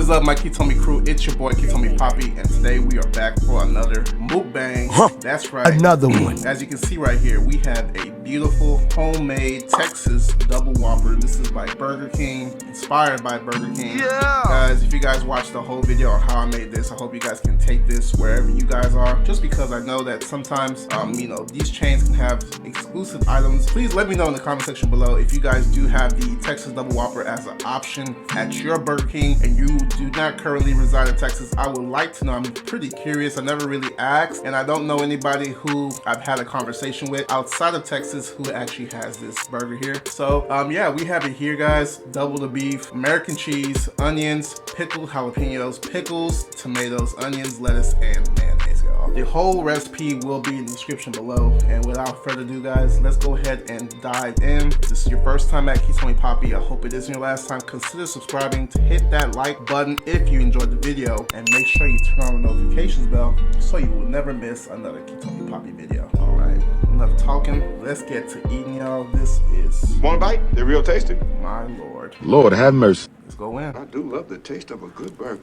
is up, my KeToMi crew? It's your boy KeToMi Papi, and today we are back for another mukbang. That's right, another one. As you can see right here, we have a beautiful homemade Texas double Whopper. This is by Burger King, inspired by Burger King. Yeah. Guys, if you guys watched the whole video on how I made this, I hope you guys can take this wherever you guys are. Just because I know that sometimes, you know, these chains can have exclusive items. Please let me know in the comment section below if you guys do have the Texas double Whopper as an option at your Burger King and you do not currently reside in Texas. I would like to know. I'm pretty curious. I never really asked, and I don't know anybody who I've had a conversation with outside of Texas who actually has this burger here. So yeah, we have it here, guys. Double the beef, American cheese, onions, pickled jalapeños, pickles, tomatoes, onions, lettuce, and mayonnaise, y'all. The whole recipe will be in the description below, and without further ado, guys, let's go ahead and dive in. If this is your first time at KeToMi Papi, I hope it isn't your last time. Consider subscribing, to hit that like button if you enjoyed the video, and make sure you turn on the notifications bell so you will never miss another KeToMi Papi video. All right, enough talking, let's get to eating, y'all. This is... Want a bite? They're real tasty. My lord. Lord have mercy. Let's go in. I do love the taste of a good burger.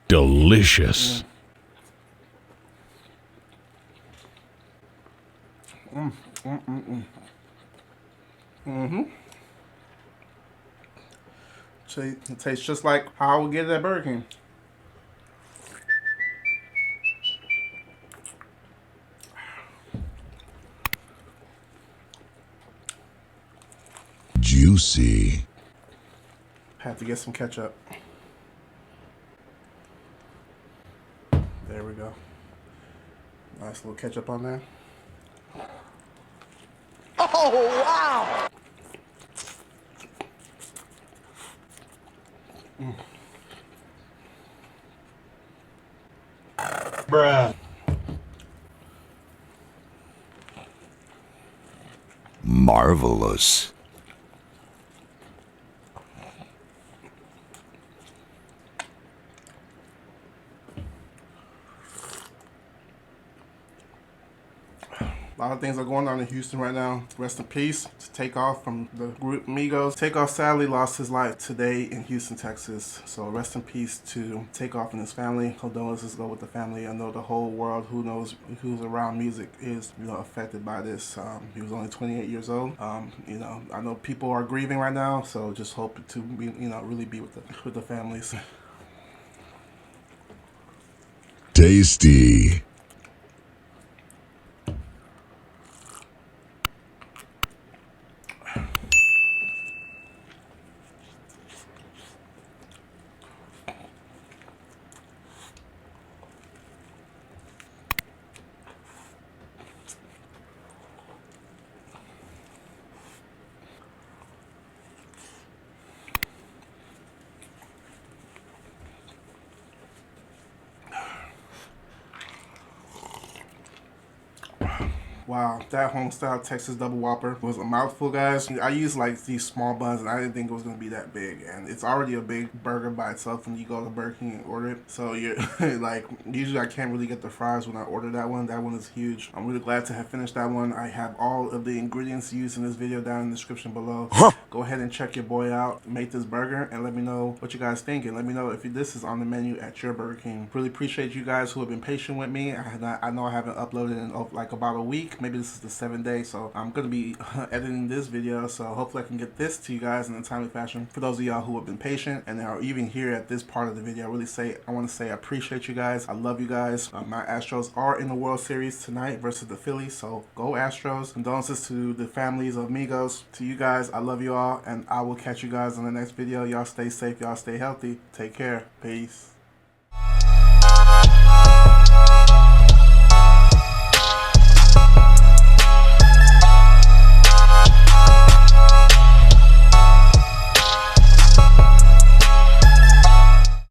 Delicious. So it tastes just like how I would get it at Burger King. Juicy. Have to get some ketchup. There we go. Nice little ketchup on there. Oh, wow. Bruh. Marvelous. A lot of things are going on in Houston right now. Rest in peace to Takeoff from the group Migos. Takeoff sadly lost his life today in Houston, Texas. So rest in peace to Takeoff and his family. Condolences go with the family. I know the whole world who knows who's around music is, you know, affected by this. He was only 28 years old. You know, I know people are grieving right now, so just hope to be, you know, really be with the families. Tasty. Wow, that homestyle Texas double Whopper was a mouthful, guys. I used like these small buns and I didn't think it was going to be that big, and it's already a big burger by itself when you go to Burger King and order it. So you're like, usually I can't really get the fries when I order that one. That one is huge. I'm really glad to have finished that one. I have all of the ingredients used in this video down in the description below. Go ahead and check your boy out, make this burger, and let me know what you guys think, and let me know if this is on the menu at your Burger King. Really appreciate you guys who have been patient with me. I know I haven't uploaded in like about a week. Maybe this is the 7th day, so I'm gonna be editing this video, so hopefully I can get this to you guys in a timely fashion. For those of y'all who have been patient and are even here at this part of the video, I want to say I appreciate you guys. I love you guys. My Astros are in the World Series tonight versus the Phillies, so go Astros. Condolences to the families of Migos. To you guys, I love you all, and I will catch you guys in the next video. Y'all stay safe, y'all stay healthy. Take care. Peace.